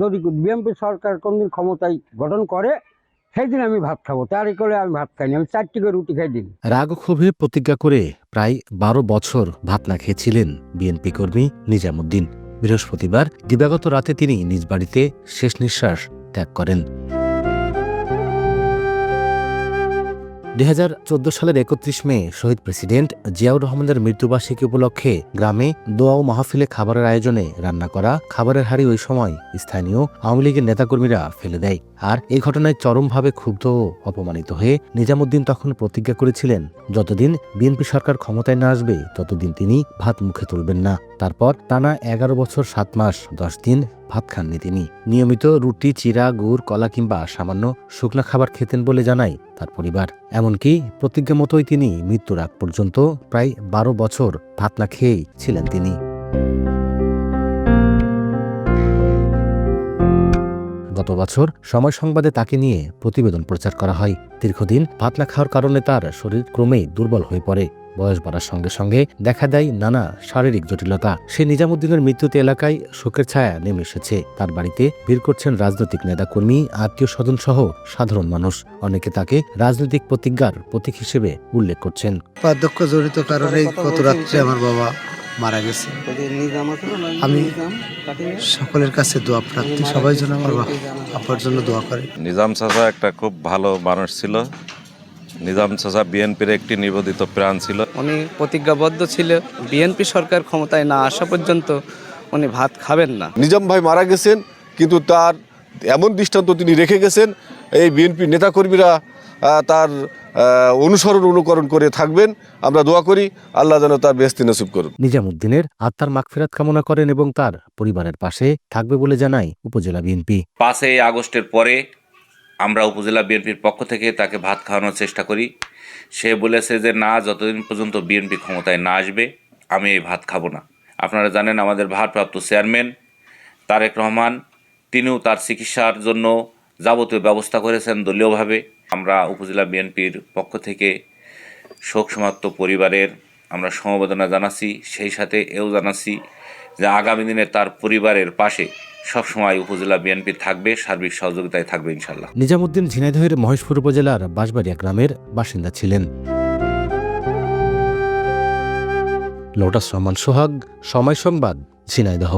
যদি বিএনপি সরকার কোনদিন ক্ষমতায় গঠন করে সেই দিন আমি ভাত খাবো, তারই করে আমি ভাত খাইনি, আমি 4টি করে রুটি খাই দিন। রাগ ও ক্ষোভে প্রতিজ্ঞা করে প্রায় 12 বছর ভাত না খেয়েছিলেন বিএনপি কর্মী নিজামুদ্দিন। বৃহস্পতিবার দিবাগত রাতে তিনি নিজ বাড়িতে শেষ নিঃশ্বাস ত্যাগ করেন। 2014 সালের 31 মে শহীদ প্রেসিডেন্ট জিয়াউর রহমানের মৃত্যুবার্ষিকী উপলক্ষে গ্রামে দোয়া ও মাহফিলে খাবারের আয়োজনে রান্না করা খাবারের হাড়ি ওই সময় স্থানীয় আওয়ামী লীগের নেতাকর্মীরা ফেলে দেয়। আর এই ঘটনায় চরমভাবে ক্ষুব্ধ ও অপমানিত হয়ে নিজামুদ্দিন তখন প্রতিজ্ঞা করেছিলেন, যতদিন বিএনপি সরকার ক্ষমতায় না আসবে ততদিন তিনি ভাত মুখে তুলবেন না। তারপর টানা 11 বছর 7 মাস 10 দিন ভাত খাননি তিনি। নিয়মিত রুটি, চিরা, গুড়, কলা কিংবা সামান্য শুকনা খাবার খেতেন বলে জানায় তার পরিবার। এমনকি প্রতিজ্ঞা মতোই তিনি মৃত্যুর আগ পর্যন্ত প্রায় 12 বছর ভাত না খেয়েই ছিলেন তিনি। গত বছর সময় সংবাদে তাকে নিয়ে প্রতিবেদন প্রচার করা হয়। দীর্ঘদিন ভাত না খাওয়ার কারণে তার শরীর ক্রমেই দুর্বল হয়ে পড়ে। বয়স বাড়ার সঙ্গে সঙ্গে দেখা দেয় নানা শারীরিক জটিলতা। সে নিজামুদ্দিনের মৃত্যুতে এলাকায় শোকের ছায়া নেমে এসেছে। তার বাড়িতে ভিড় করছেন রাজনৈতিক নেতাকর্মী, আত্মীয় স্বজন সহ সাধারণ মানুষ। অনেকে তাকে রাজনৈতিক প্রতিজ্ঞার প্রতীক হিসেবে উল্লেখ করছেন। বার্ধক্য জড়িত কারণে গত রাত্রে আমার বাবা মারা গেছে। আমি সকলের কাছে দোয়া প্রার্থী, সবাই যেন আমার আব্বার জন্য দোয়া করে। নিজাম চাচা একটা খুব ভালো মানুষ ছিল। নিজাম চাচা বিএনপির একটি নিবেদিত প্রাণ ছিল। উনি প্রতিজ্ঞাবদ্ধ ছিল বিএনপি সরকার ক্ষমতায় না আসা পর্যন্ত উনি ভাত খাবেন না। নিজাম ভাই মারা গেছেন, কিন্তু তার এমন দৃষ্টান্ত তিনি রেখে গেছেন, এই বিএনপি নেতাকর্মীরা তার অনুকরণ করে থাকবেন। আমরা দোয়া করি আল্লাহ যেন তার বেহেশতি নসিব করুন। নিজামুদ্দিনের আত্মার মাগফিরাত কামনা করেন এবং তার পরিবারের পাশে থাকবে বলে জানায় উপজেলা বিএনপি। 5 আগস্টের পরে আমরা উপজেলা বিএনপির পক্ষ থেকে তাকে ভাত খাওয়ানোর চেষ্টা করি। সে বলেছে যে না, যতদিন পর্যন্ত বিএনপি ক্ষমতায় না আসবে আমি এই ভাত খাবো না। আপনারা জানেন আমাদের ভারপ্রাপ্ত চেয়ারম্যান তারেক রহমান, তিনিও তার চিকিৎসার জন্য যাবতীয় ব্যবস্থা করেছেন দলীয়ভাবে। আমরা উপজেলা বিএনপির পক্ষ থেকে শোক সমাপ্ত পরিবারের আমরা সমবেদনা জানাচ্ছি। সেই সাথে এও জানাচ্ছি যে আগামী দিনে তার পরিবারের পাশে সবসময় উপজেলা বিএনপি থাকবে, সার্বিক সহযোগিতায় থাকবে ইনশাল্লাহ। নিজামুদ্দিন ঝিনাইদহের মহেশপুর উপজেলার বাঁশবাড়িয়া গ্রামের বাসিন্দা ছিলেন। লোটাস রহমান সোহাগ, সময় সংবাদ, ঝিনাইদহ।